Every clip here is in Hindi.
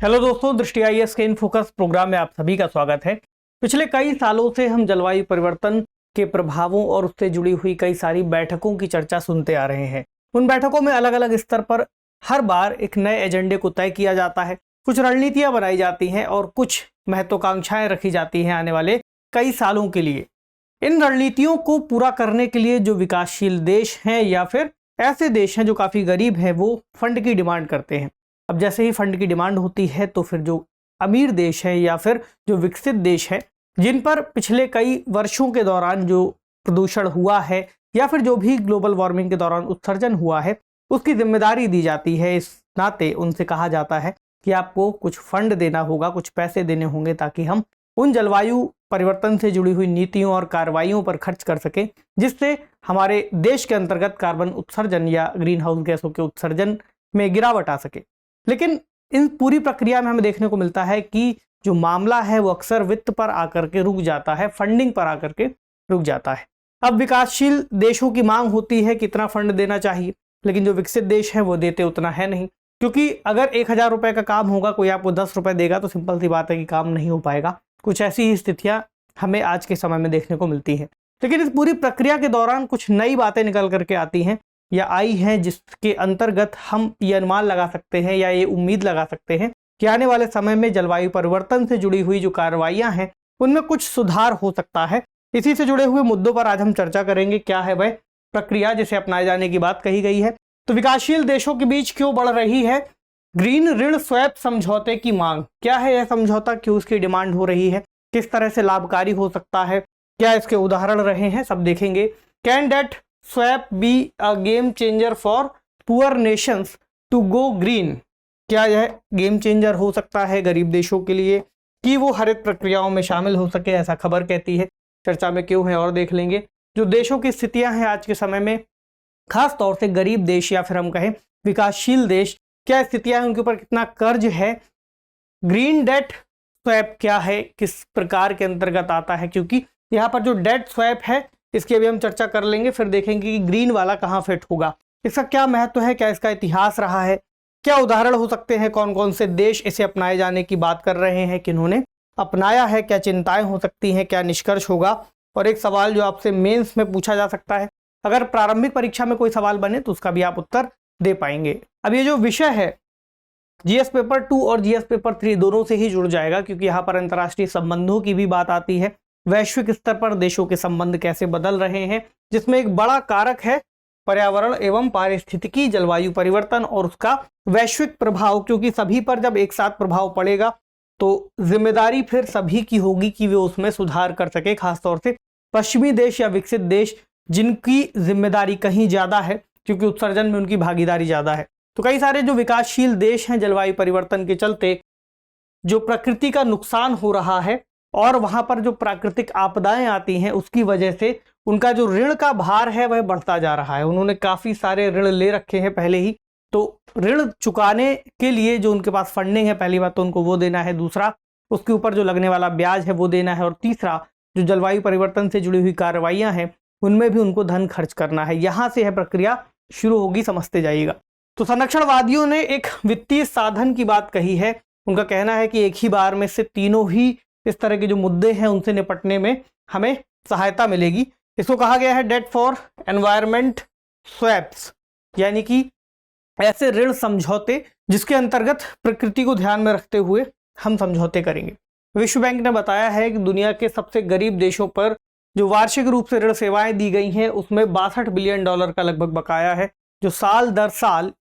हेलो दोस्तों, दृष्टि आईएएस के इन फोकस प्रोग्राम में आप सभी का स्वागत है। पिछले कई सालों से हम जलवायु परिवर्तन के प्रभावों और उससे जुड़ी हुई कई सारी बैठकों की चर्चा सुनते आ रहे हैं। उन बैठकों में अलग अलग स्तर पर हर बार एक नए एजेंडे को तय किया जाता है, कुछ रणनीतियां बनाई जाती हैं और कुछ महत्वाकांक्षाएं रखी जाती हैं आने वाले कई सालों के लिए। इन रणनीतियों को पूरा करने के लिए जो विकासशील देश हैं या फिर ऐसे देश हैं जो काफ़ी गरीब हैं, वो फंड की डिमांड करते हैं। अब जैसे ही फंड की डिमांड होती है तो फिर जो अमीर देश है या फिर जो विकसित देश है, जिन पर पिछले कई वर्षों के दौरान जो प्रदूषण हुआ है या फिर जो भी ग्लोबल वार्मिंग के दौरान उत्सर्जन हुआ है, उसकी जिम्मेदारी दी जाती है। इस नाते उनसे कहा जाता है कि आपको कुछ फंड देना होगा, कुछ पैसे देने होंगे ताकि हम उन जलवायु परिवर्तन से जुड़ी हुई नीतियों और कार्रवाइयों पर खर्च कर सकें, जिससे हमारे देश के अंतर्गत कार्बन उत्सर्जन या ग्रीन हाउस गैसों के उत्सर्जन में गिरावट आ सके। लेकिन इन पूरी प्रक्रिया में हमें देखने को मिलता है कि जो मामला है वो अक्सर वित्त पर आकर के रुक जाता है, फंडिंग पर आकर के रुक जाता है। अब विकासशील देशों की मांग होती है कितना फंड देना चाहिए, लेकिन जो विकसित देश है वो देते उतना है नहीं, क्योंकि अगर 1000 रुपये का काम होगा, कोई आपको 10 रुपये देगा तो सिंपल सी बात है कि काम नहीं हो पाएगा। कुछ ऐसी ही स्थितियां हमें आज के समय में देखने को मिलती हैं। लेकिन इस पूरी प्रक्रिया के दौरान कुछ नई बातें निकल करके आती हैं या आई हैं, जिसके अंतर्गत हम ये अनुमान लगा सकते हैं या ये उम्मीद लगा सकते हैं कि आने वाले समय में जलवायु परिवर्तन से जुड़ी हुई जो कार्रवाइयां हैं उनमें कुछ सुधार हो सकता है। इसी से जुड़े हुए मुद्दों पर आज हम चर्चा करेंगे। क्या है वह प्रक्रिया जिसे अपनाए जाने की बात कही गई है? तो विकासशील देशों के बीच क्यों बढ़ रही है ग्रीन ऋण स्वैप समझौते की मांग? क्या है यह समझौता, क्यों इसकी डिमांड हो रही है, किस तरह से लाभकारी हो सकता है, क्या इसके उदाहरण रहे हैं, सब देखेंगे। Can debt swap be a game changer for poor nations to go green? क्या यह गेम चेंजर हो सकता है गरीब देशों के लिए कि वो हरित प्रक्रियाओं में शामिल हो सके, ऐसा खबर कहती है। चर्चा में क्यों है और देख लेंगे। जो देशों की स्थितियां हैं आज के समय में, खास तौर से गरीब देश या फिर हम कहें विकासशील देश, क्या स्थितियां हैं, उनके ऊपर कितना कर्ज है, ग्रीन डेट स्वैप क्या है, किस प्रकार के अंतर्गत आता है, क्योंकि यहाँ पर जो डेट स्वैप है इसकी अभी हम चर्चा कर लेंगे। फिर देखेंगे कि ग्रीन वाला कहाँ फिट होगा, इसका क्या महत्व है, क्या इसका इतिहास रहा है, क्या उदाहरण हो सकते हैं, कौन कौन से देश इसे अपनाए जाने की बात कर रहे हैं, किन्होंने अपनाया है, क्या चिंताएं हो सकती हैं, क्या निष्कर्ष होगा। और एक सवाल जो आपसे मेंस में पूछा जा सकता है, अगर प्रारंभिक परीक्षा में कोई सवाल बने तो उसका भी आप उत्तर दे पाएंगे। अब ये जो विषय है जीएस पेपर 2 और जीएस पेपर 3 दोनों से ही जुड़ जाएगा, क्योंकि यहाँ पर अंतर्राष्ट्रीय संबंधों की भी बात आती है। वैश्विक स्तर पर देशों के संबंध कैसे बदल रहे हैं, जिसमें एक बड़ा कारक है पर्यावरण एवं पारिस्थितिकी, जलवायु परिवर्तन और उसका वैश्विक प्रभाव, क्योंकि सभी पर जब एक साथ प्रभाव पड़ेगा तो जिम्मेदारी फिर सभी की होगी कि वे उसमें सुधार कर सके। खासतौर से पश्चिमी देश या विकसित देश, जिनकी जिम्मेदारी कहीं ज़्यादा है क्योंकि उत्सर्जन में उनकी भागीदारी ज़्यादा है। तो कई सारे जो विकासशील देश हैं, जलवायु परिवर्तन के चलते जो प्रकृति का नुकसान हो रहा है और वहाँ पर जो प्राकृतिक आपदाएं आती हैं उसकी वजह से उनका जो ऋण का भार है वह बढ़ता जा रहा है। उन्होंने काफ़ी सारे ऋण ले रखे हैं पहले ही, तो ऋण चुकाने के लिए जो उनके पास फंडिंग है, पहली बात तो उनको वो देना है, दूसरा उसके ऊपर जो लगने वाला ब्याज है वो देना है, और तीसरा जो जलवायु परिवर्तन से जुड़ी हुई कार्रवाइयाँ हैं उनमें भी उनको धन खर्च करना है। यहाँ से यह प्रक्रिया शुरू होगी, समझते जाइएगा। तो संरक्षणवादियों ने एक वित्तीय साधन की बात कही है। उनका कहना है कि एक ही बार में से तीनों ही इस तरह के जो मुद्दे हैं उनसे निपटने में हमें सहायता मिलेगी। इसको कहा गया है डेट फॉर एनवायरनमेंट स्वैप्स, यानी कि ऐसे ऋण समझौते जिसके अंतर्गत प्रकृति को ध्यान में रखते हुए हम समझौते करेंगे। विश्व बैंक ने बताया है कि दुनिया के सबसे गरीब देशों पर जो वार्षिक रूप से ऋण सेवाएं दी गई हैं उसमें $62 बिलियन का लगभग बकाया है, जो साल दर साल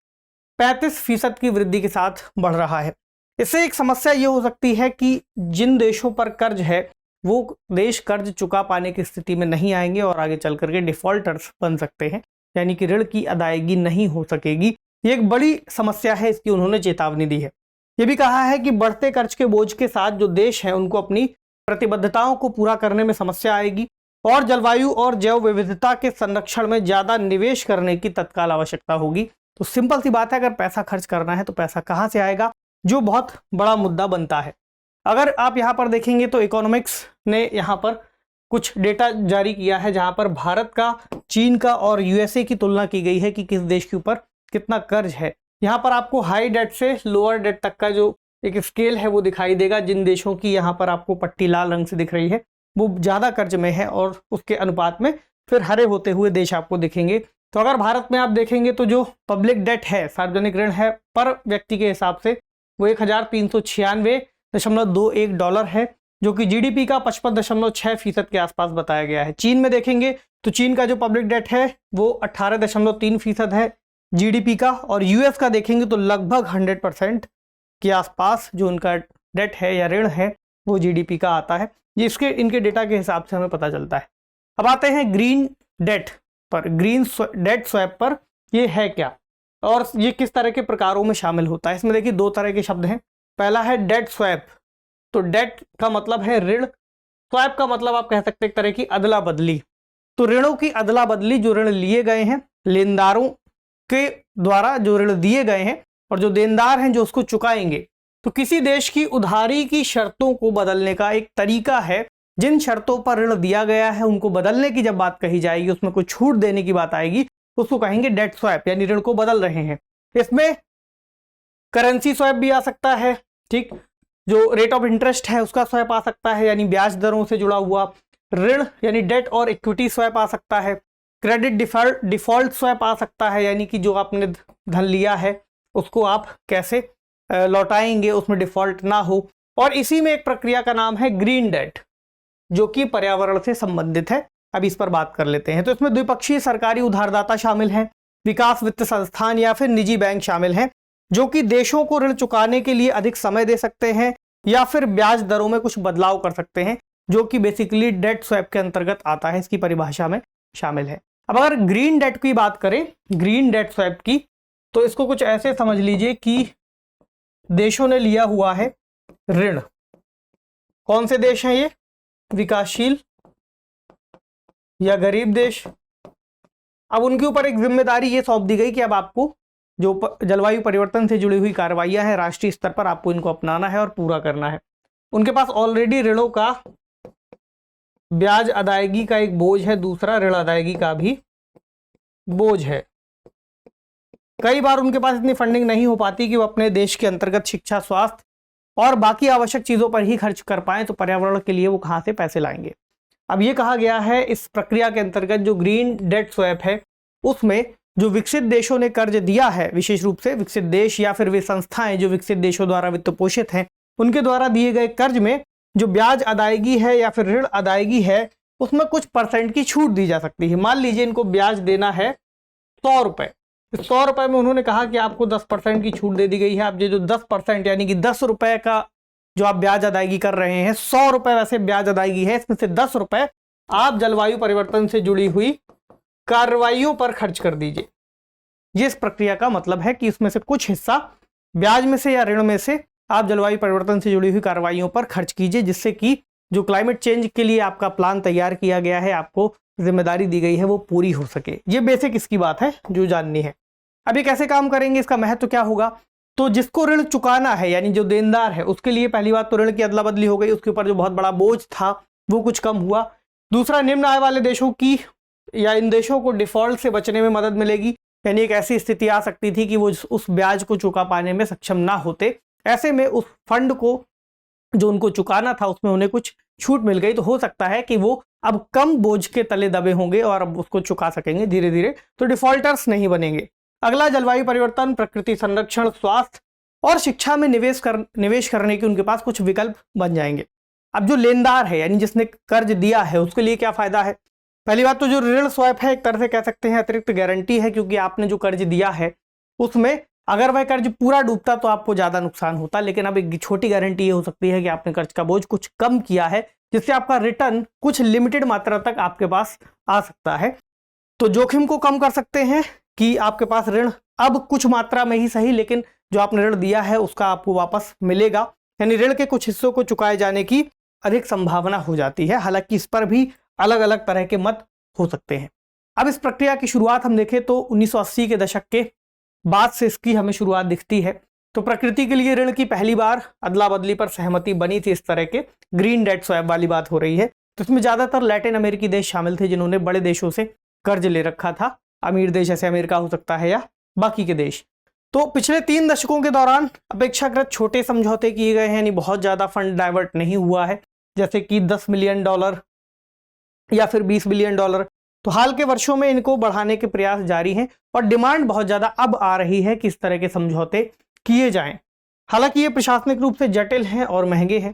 35% की वृद्धि के साथ बढ़ रहा है। इससे एक समस्या ये हो सकती है कि जिन देशों पर कर्ज है वो देश कर्ज चुका पाने की स्थिति में नहीं आएंगे और आगे चल करके डिफॉल्टर्स बन सकते हैं, यानी कि ऋण की अदायगी नहीं हो सकेगी। ये एक बड़ी समस्या है, इसकी उन्होंने चेतावनी दी है। ये भी कहा है कि बढ़ते कर्ज के बोझ के साथ जो देश हैं उनको अपनी प्रतिबद्धताओं को पूरा करने में समस्या आएगी और जलवायु और जैव विविधता के संरक्षण में ज़्यादा निवेश करने की तत्काल आवश्यकता होगी। तो सिंपल सी बात है, अगर पैसा खर्च करना है तो पैसा कहाँ से आएगा, जो बहुत बड़ा मुद्दा बनता है। अगर आप यहाँ पर देखेंगे तो इकोनॉमिक्स ने यहाँ पर कुछ डेटा जारी किया है, जहाँ पर भारत का, चीन का और यूएसए की तुलना की गई है कि किस देश के ऊपर कितना कर्ज है। यहाँ पर आपको हाई डेट से लोअर डेट तक का जो एक स्केल है वो दिखाई देगा। जिन देशों की यहाँ पर आपको पट्टी लाल रंग से दिख रही है वो ज़्यादा कर्ज में है और उसके अनुपात में फिर हरे होते हुए देश आपको दिखेंगे। तो अगर भारत में आप देखेंगे तो जो पब्लिक डेट है, सार्वजनिक ऋण है पर व्यक्ति के हिसाब से वो 1396.21 डॉलर है, जो कि जीडीपी का 55.6% के आसपास बताया गया है। चीन में देखेंगे तो चीन का जो पब्लिक डेट है वो 18.3% है जीडीपी का, और यूएस का देखेंगे तो लगभग 100% के आसपास जो उनका डेट है या ऋण है वो जीडीपी का आता है। जिसके इनके डेटा के हिसाब से हमें पता चलता है। अब आते हैं ग्रीन डेट पर, ग्रीन डेट स्वैप पर। ये है क्या और ये किस तरह के प्रकारों में शामिल होता है? इसमें देखिए दो तरह के शब्द हैं। पहला है डेट स्वैप। तो डेट का मतलब है ऋण, स्वैप का मतलब आप कह सकते हैं एक तरह की अदला बदली। तो ऋणों की अदला बदली, जो ऋण लिए गए हैं लेनदारों के द्वारा, जो ऋण दिए गए हैं और जो देनदार हैं जो उसको चुकाएंगे। तो किसी देश की उधारी की शर्तों को बदलने का एक तरीका है। जिन शर्तों पर ऋण दिया गया है उनको बदलने की जब बात कही जाएगी, उसमें कोई छूट देने की बात आएगी, उसको कहेंगे डेट स्वैप, यानी ऋण को बदल रहे हैं। इसमें करेंसी स्वैप भी आ सकता है, ठीक, जो रेट ऑफ इंटरेस्ट है उसका स्वैप आ सकता है, यानी ब्याज दरों से जुड़ा हुआ ऋण, यानी डेट और इक्विटी स्वैप आ सकता है। क्रेडिट डिफॉल्ट स्वैप आ सकता है, यानी कि जो आपने धन लिया है उसको आप कैसे लौटाएंगे, उसमें डिफॉल्ट ना हो। और इसी में एक प्रक्रिया का नाम है ग्रीन डेट, जो कि पर्यावरण से संबंधित है। अब इस पर बात कर लेते हैं। तो इसमें द्विपक्षीय सरकारी उधारदाता शामिल हैं, विकास वित्त संस्थान या फिर निजी बैंक शामिल हैं, जो कि देशों को ऋण चुकाने के लिए अधिक समय दे सकते हैं या फिर ब्याज दरों में कुछ बदलाव कर सकते हैं, जो कि बेसिकली डेट स्वैप के अंतर्गत आता है, इसकी परिभाषा में शामिल है। अब अगर ग्रीन डेट की बात करें, ग्रीन डेट स्वैप की, तो इसको कुछ ऐसे समझ लीजिए कि देशों ने लिया हुआ है ऋण। कौन से देश हैं ये? विकासशील या गरीब देश। अब उनके ऊपर एक जिम्मेदारी ये सौंप दी गई कि अब आपको जो जलवायु परिवर्तन से जुड़ी हुई कार्रवाइयां हैं राष्ट्रीय स्तर पर, आपको इनको अपनाना है और पूरा करना है। उनके पास ऑलरेडी ऋणों का ब्याज अदायगी का एक बोझ है, दूसरा ऋण अदायगी का भी बोझ है। कई बार उनके पास इतनी फंडिंग नहीं हो पाती कि वो अपने देश के अंतर्गत शिक्षा, स्वास्थ्य और बाकी आवश्यक चीजों पर ही खर्च कर पाएं, तो पर्यावरण के लिए वो कहां से पैसे लाएंगे। अब ये कहा गया है इस प्रक्रिया के अंतर्गत जो ग्रीन डेट स्वैप है उसमें जो विकसित देशों ने कर्ज दिया है, विशेष रूप से विकसित देश या फिर वे संस्थाएं जो विकसित देशों द्वारा वित्त पोषित हैं, उनके द्वारा दिए गए कर्ज में जो ब्याज अदायगी है या फिर ऋण अदायगी है उसमें कुछ परसेंट की छूट दी जा सकती है। मान लीजिए इनको ब्याज देना है 100 रुपए, 100 रुपए में उन्होंने कहा कि आपको 10% की छूट दे दी गई है। आप जो 10% यानी कि 10 रुपए का जो आप ब्याज अदायगी कर रहे हैं, 100 रुपए वैसे ब्याज अदायगी है, इसमें से 10 रुपए आप जलवायु परिवर्तन से जुड़ी हुई कार्रवाइयों पर खर्च कर दीजिए। ये इस प्रक्रिया का मतलब है कि इसमें से कुछ हिस्सा ब्याज में से या ऋण में से आप जलवायु परिवर्तन से जुड़ी हुई कार्रवाइयों पर खर्च कीजिए, जिससे कि जो क्लाइमेट चेंज के लिए आपका प्लान तैयार किया गया है, आपको जिम्मेदारी दी गई है, वो पूरी हो सके। ये बेसिक इसकी बात है जो जाननी है। अब ये कैसे काम करेंगे, इसका महत्व क्या होगा? तो जिसको ऋण चुकाना है यानी जो देनदार है उसके लिए पहली बात तो ऋण की अदला बदली हो गई, उसके ऊपर जो बहुत बड़ा बोझ था वो कुछ कम हुआ। दूसरा, निम्न आय वाले देशों की या इन देशों को डिफॉल्ट से बचने में मदद मिलेगी, यानी एक ऐसी स्थिति आ सकती थी कि वो उस ब्याज को चुका पाने में सक्षम ना होते। ऐसे में उस फंड को जो उनको चुकाना था उसमें उन्हें कुछ छूट मिल गई, तो हो सकता है कि वो अब कम बोझ के तले दबे होंगे और अब उसको चुका सकेंगे धीरे धीरे, तो डिफॉल्टर्स नहीं बनेंगे। अगला, जलवायु परिवर्तन, प्रकृति संरक्षण, स्वास्थ्य और शिक्षा में निवेश करने के उनके पास कुछ विकल्प बन जाएंगे। अब जो लेनदार है यानी जिसने कर्ज दिया है उसके लिए क्या फायदा है? पहली बात तो जो ऋण स्वैप है एक तरह से कह सकते हैं अतिरिक्त गारंटी है, क्योंकि आपने जो कर्ज दिया है उसमें अगर वह कर्ज पूरा डूबता तो आपको ज्यादा नुकसान होता, लेकिन अब एक छोटी गारंटी ये हो सकती है कि आपने कर्ज का बोझ कुछ कम किया है, जिससे आपका रिटर्न कुछ लिमिटेड मात्रा तक आपके पास आ सकता है। तो जोखिम को कम कर सकते हैं कि आपके पास ऋण अब कुछ मात्रा में ही सही, लेकिन जो आपने ऋण दिया है उसका आपको वापस मिलेगा, यानी ऋण के कुछ हिस्सों को चुकाए जाने की अधिक संभावना हो जाती है। हालांकि इस पर भी अलग अलग तरह के मत हो सकते हैं। अब इस प्रक्रिया की शुरुआत हम देखें तो 1980 के दशक के बाद से इसकी हमें शुरुआत दिखती है। तो प्रकृति के लिए ऋण की पहली बार अदला बदली पर सहमति बनी थी, इस तरह के ग्रीन डेट स्वैप वाली बात हो रही है। तो इसमें ज्यादातर लैटिन अमेरिकी देश शामिल थे जिन्होंने बड़े देशों से कर्ज ले रखा था, अमीर देश जैसे अमेरिका हो सकता है या बाकी के देश। तो पिछले 3 दशकों के दौरान अपेक्षाकृत छोटे समझौते किए गए हैं, यानी बहुत ज़्यादा फंड डाइवर्ट नहीं हुआ है, जैसे कि $10 मिलियन या फिर $20 बिलियन। तो हाल के वर्षों में इनको बढ़ाने के प्रयास जारी हैं और डिमांड बहुत ज़्यादा अब आ रही है कि इस तरह के समझौते किए जाएं। हालांकि ये प्रशासनिक रूप से जटिल हैं और महंगे हैं।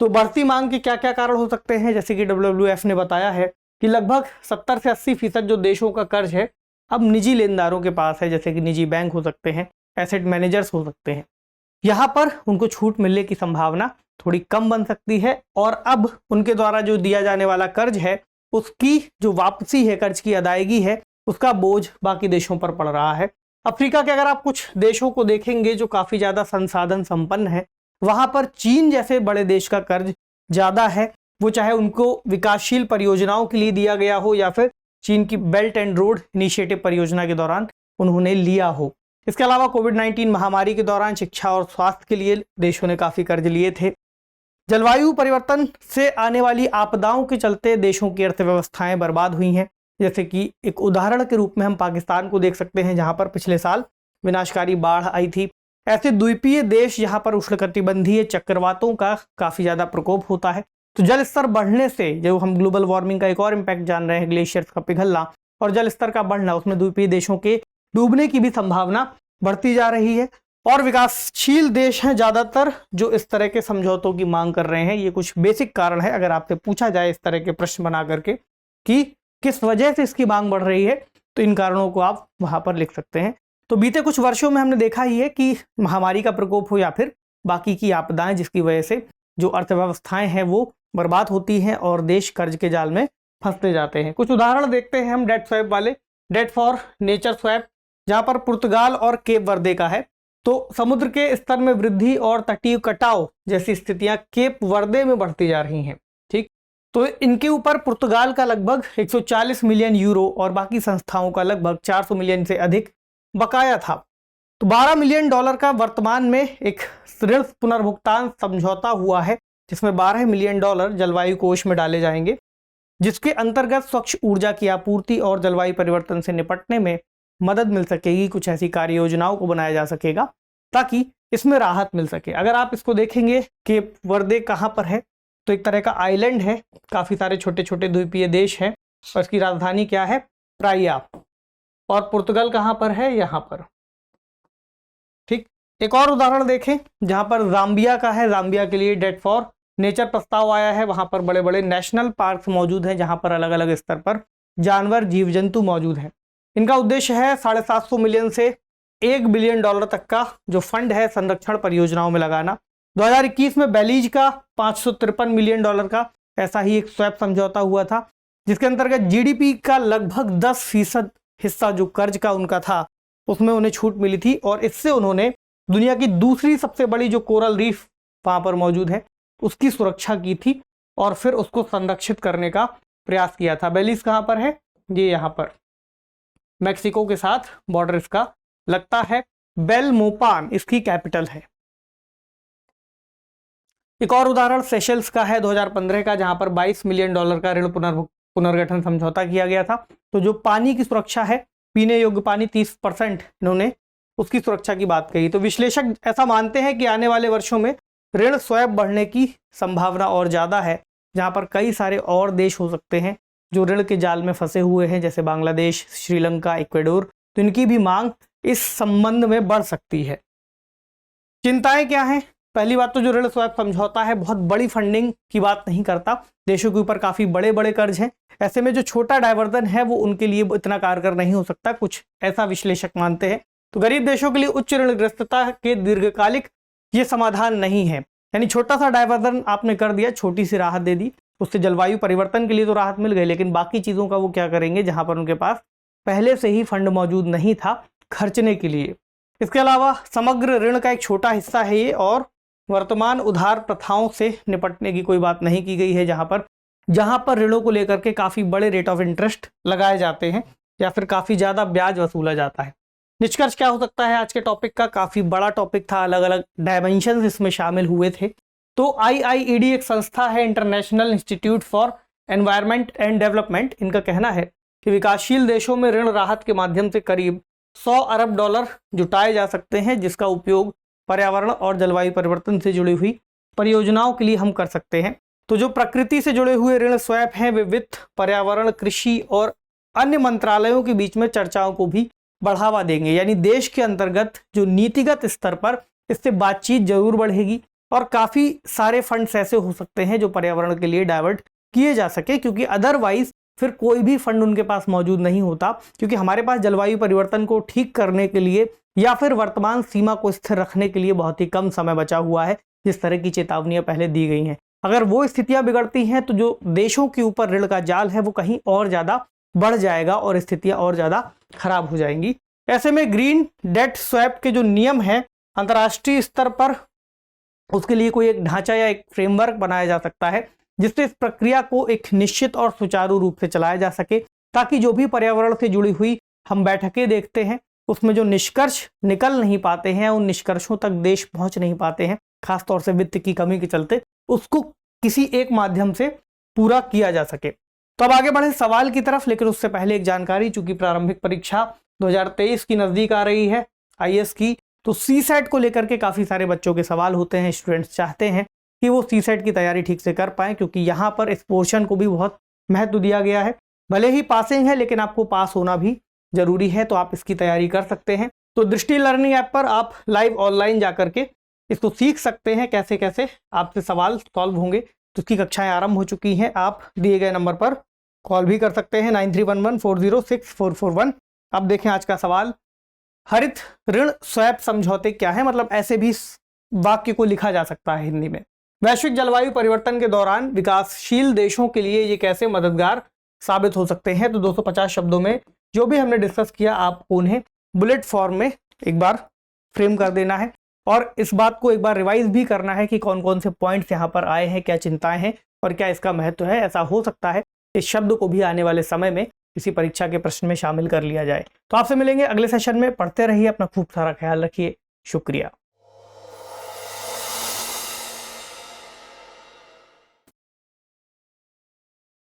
तो बढ़ती मांग के क्या क्या कारण हो सकते हैं, जैसे कि WWF ने बताया है कि लगभग 70 से 80% जो देशों का कर्ज है अब निजी लेनदारों के पास है, जैसे कि निजी बैंक हो सकते हैं, एसेट मैनेजर्स हो सकते हैं। यहाँ पर उनको छूट मिलने की संभावना थोड़ी कम बन सकती है और अब उनके द्वारा जो दिया जाने वाला कर्ज है उसकी जो वापसी है, कर्ज की अदायगी है, उसका बोझ बाकी देशों पर पड़ रहा है। अफ्रीका के अगर आप कुछ देशों को देखेंगे जो काफ़ी ज़्यादा संसाधन संपन्न है, वहाँ पर चीन जैसे बड़े देश का कर्ज ज़्यादा है, वो चाहे उनको विकासशील परियोजनाओं के लिए दिया गया हो या फिर चीन की बेल्ट एंड रोड इनिशिएटिव परियोजना के दौरान उन्होंने लिया हो। इसके अलावा कोविड-19 महामारी के दौरान शिक्षा और स्वास्थ्य के लिए देशों ने काफ़ी कर्ज लिए थे। जलवायु परिवर्तन से आने वाली आपदाओं के चलते देशों की अर्थव्यवस्थाएं बर्बाद हुई हैं, जैसे कि एक उदाहरण के रूप में हम पाकिस्तान को देख सकते हैं, जहां पर पिछले साल विनाशकारी बाढ़ आई थी। ऐसे द्वीपीय देश जहां पर उष्णकटिबंधीय चक्रवातों का काफ़ी ज़्यादा प्रकोप होता है, तो जल स्तर बढ़ने से जो हम ग्लोबल वार्मिंग का एक और इम्पैक्ट जान रहे हैं, ग्लेशियर्स का पिघलना और जल स्तर का बढ़ना, उसमें द्वीपीय देशों के डूबने की भी संभावना बढ़ती जा रही है। और विकासशील देश हैं ज़्यादातर जो इस तरह के समझौतों की मांग कर रहे हैं। ये कुछ बेसिक कारण है, अगर आपसे पूछा जाए इस तरह के प्रश्न बना करके कि किस वजह से इसकी मांग बढ़ रही है, तो इन कारणों को आप वहाँ पर लिख सकते हैं। तो बीते कुछ वर्षों में हमने देखा ही है कि महामारी का प्रकोप हो या फिर बाकी की आपदाएं, जिसकी वजह से जो अर्थव्यवस्थाएं हैं वो बर्बाद होती हैं और देश कर्ज के जाल में फंसते जाते हैं। कुछ उदाहरण देखते हैं हम डेट स्वैप वाले। डेट फॉर नेचर स्वैप, जहाँ पर पुर्तगाल और केप वर्दे का है। तो समुद्र के स्तर में वृद्धि और तटीय कटाव जैसी स्थितियां केप वर्दे में बढ़ती जा रही हैं। ठीक, तो इनके ऊपर पुर्तगाल का लगभग 140 मिलियन यूरो और बाकी संस्थाओं का लगभग 400 मिलियन से अधिक बकाया था। तो $12 मिलियन का वर्तमान में एक ऋण पुनर्भुगतान समझौता हुआ है, जिसमें $12 मिलियन जलवायु कोष में डाले जाएंगे, जिसके अंतर्गत स्वच्छ ऊर्जा की आपूर्ति और जलवायु परिवर्तन से निपटने में मदद मिल सकेगी। कुछ ऐसी कार्य योजनाओं को बनाया जा सकेगा ताकि इसमें राहत मिल सके। अगर आप इसको देखेंगे कि वर्दे कहाँ पर है, तो एक तरह का आइलैंड है, काफ़ी सारे छोटे छोटे द्वीपीय देश हैं और इसकी राजधानी क्या है, प्राइया। और पुर्तगाल कहाँ पर है, यहाँ पर। ठीक, एक और उदाहरण देखें जहाँ पर जाम्बिया का है। जाम्बिया के लिए डेट फॉर नेचर प्रस्ताव आया है। वहाँ पर बड़े बड़े नेशनल पार्क मौजूद हैं, जहाँ पर अलग अलग स्तर पर जानवर जीव जंतु मौजूद हैं। इनका उद्देश्य है 750 मिलियन से $1 बिलियन तक का जो फंड है संरक्षण परियोजनाओं में लगाना। 2021 में बेलीज का $553 मिलियन का ऐसा ही एक स्वैप समझौता हुआ था, जिसके अंतर्गत जीडीपी का लगभग 10% हिस्सा जो कर्ज का उनका था उसमें उन्हें छूट मिली थी और इससे उन्होंने दुनिया की दूसरी सबसे बड़ी जो कोरल रीफ वहाँ पर मौजूद है उसकी सुरक्षा की थी और फिर उसको संरक्षित करने का प्रयास किया था। बेलीज कहाँ पर है, ये यहाँ पर मैक्सिको के साथ बॉर्डर इसका लगता है। बेलमोपान इसकी कैपिटल है। एक और उदाहरण सेशल्स का है 2015 का, जहां पर $22 मिलियन का ऋण पुनर्गठन समझौता किया गया था। तो जो पानी की सुरक्षा है, पीने योग्य पानी 30% इन्होंने उसकी सुरक्षा की बात कही। तो विश्लेषक ऐसा मानते हैं कि आने वाले वर्षों में ऋण स्वैप बढ़ने की संभावना और ज़्यादा है, जहाँ पर कई सारे और देश हो सकते हैं जो ऋण के जाल में फंसे हुए हैं, जैसे बांग्लादेश, श्रीलंका, इक्वेडोर। तो इनकी भी मांग इस संबंध में बढ़ सकती है। चिंताएं क्या हैं? पहली बात तो जो ऋण स्वैप समझौता है बहुत बड़ी फंडिंग की बात नहीं करता, देशों के ऊपर काफ़ी बड़े बड़े कर्ज हैं। ऐसे में जो छोटा डायवर्जन है वो उनके लिए इतना कारगर नहीं हो सकता, कुछ ऐसा विश्लेषक मानते हैं। तो गरीब देशों के लिए उच्च ऋणग्रस्तता के दीर्घकालिक ये समाधान नहीं है। यानी छोटा सा डायवर्जन आपने कर दिया, छोटी सी राहत दे दी, उससे जलवायु परिवर्तन के लिए तो राहत मिल गई, लेकिन बाकी चीज़ों का वो क्या करेंगे जहाँ पर उनके पास पहले से ही फंड मौजूद नहीं था खर्चने के लिए। इसके अलावा समग्र ऋण का एक छोटा हिस्सा है ये, और वर्तमान उधार प्रथाओं से निपटने की कोई बात नहीं की गई है, जहाँ पर ऋणों को लेकर के काफ़ी बड़े रेट ऑफ इंटरेस्ट लगाए जाते हैं या फिर काफ़ी ज़्यादा ब्याज वसूला जाता है। निष्कर्ष क्या हो सकता है आज के टॉपिक का? काफ़ी बड़ा टॉपिक था, अलग अलग डायमेंशंस इसमें शामिल हुए थे। तो IIED एक संस्था है, international institute for environment and development. इनका कहना है कि विकासशील देशों में ऋण राहत के माध्यम से करीब 100 अरब डॉलर जुटाए जा सकते हैं, जिसका उपयोग पर्यावरण और जलवायु परिवर्तन से जुड़ी हुई परियोजनाओं के लिए हम कर सकते हैं। तो जो प्रकृति से जुड़े हुए ऋण स्वैप हैं वे वित्त, पर्यावरण, कृषि और अन्य मंत्रालयों के बीच में चर्चाओं को भी बढ़ावा देंगे। यानी देश के अंतर्गत जो नीतिगत स्तर पर इससे बातचीत जरूर बढ़ेगी और काफ़ी सारे फंड्स ऐसे हो सकते हैं जो पर्यावरण के लिए डाइवर्ट किए जा सके, क्योंकि अदरवाइज फिर कोई भी फंड उनके पास मौजूद नहीं होता, क्योंकि हमारे पास जलवायु परिवर्तन को ठीक करने के लिए या फिर वर्तमान सीमा को स्थिर रखने के लिए बहुत ही कम समय बचा हुआ है, जिस तरह की चेतावनियां पहले दी गई हैं। अगर वो स्थितियां बिगड़ती हैं तो जो देशों के ऊपर ऋण का जाल है वो कहीं और ज़्यादा बढ़ जाएगा और स्थितियां और ज़्यादा खराब हो जाएंगी। ऐसे में ग्रीन डेट स्वैप के जो नियम हैं अंतर्राष्ट्रीय स्तर पर, उसके लिए कोई एक ढांचा या एक फ्रेमवर्क बनाया जा सकता है जिससे इस प्रक्रिया को एक निश्चित और सुचारू रूप से चलाया जा सके, ताकि जो भी पर्यावरण से जुड़ी हुई हम बैठकें देखते हैं उसमें जो निष्कर्ष निकल नहीं पाते हैं, उन निष्कर्षों तक देश पहुंच नहीं पाते हैं, खासतौर से वित्त की कमी के चलते, उसको किसी एक माध्यम से पूरा किया जा सके। तो अब आगे बढ़े सवाल की तरफ, लेकिन उससे पहले एक जानकारी, चूंकि प्रारंभिक परीक्षा 2023 की नज़दीक आ रही है IAS की, तो CSAT को लेकर के काफ़ी सारे बच्चों के सवाल होते हैं। स्टूडेंट्स चाहते हैं कि वो CSAT की तैयारी ठीक से कर पाएँ, क्योंकि यहाँ पर इस पोर्शन को भी बहुत महत्व दिया गया है। भले ही पासिंग है लेकिन आपको पास होना भी जरूरी है, तो आप इसकी तैयारी कर सकते हैं। तो दृष्टि लर्निंग ऐप पर आप लाइव ऑनलाइन जा करके इसको सीख सकते हैं, कैसे कैसे आपसे सवाल सॉल्व होंगे। तो उसकी कक्षाएं आरंभ हो चुकी हैं। आप दिए गए नंबर पर कॉल भी कर सकते हैं 9311406441। अब देखें आज का सवाल, हरित ऋण स्वैप समझौते क्या है? मतलब ऐसे भी वाक्य को लिखा जा सकता है हिंदी में। वैश्विक जलवायु परिवर्तन के दौरान विकासशील देशों के लिए ये कैसे मददगार साबित हो सकते हैं? तो 250 शब्दों में जो भी हमने डिस्कस किया आपको उन्हें बुलेट फॉर्म में एक बार फ्रेम कर देना है और इस बात को एक बार रिवाइज भी करना है कि कौन कौन से पॉइंट्स यहाँ पर आए हैं, क्या चिंताएं हैं और क्या इसका महत्व है। ऐसा हो सकता है इस शब्द को भी आने वाले समय में किसी परीक्षा के प्रश्न में शामिल कर लिया जाए। तो आपसे मिलेंगे अगले सेशन में। पढ़ते रहिए, अपना खूब सारा ख्याल रखिए। शुक्रिया।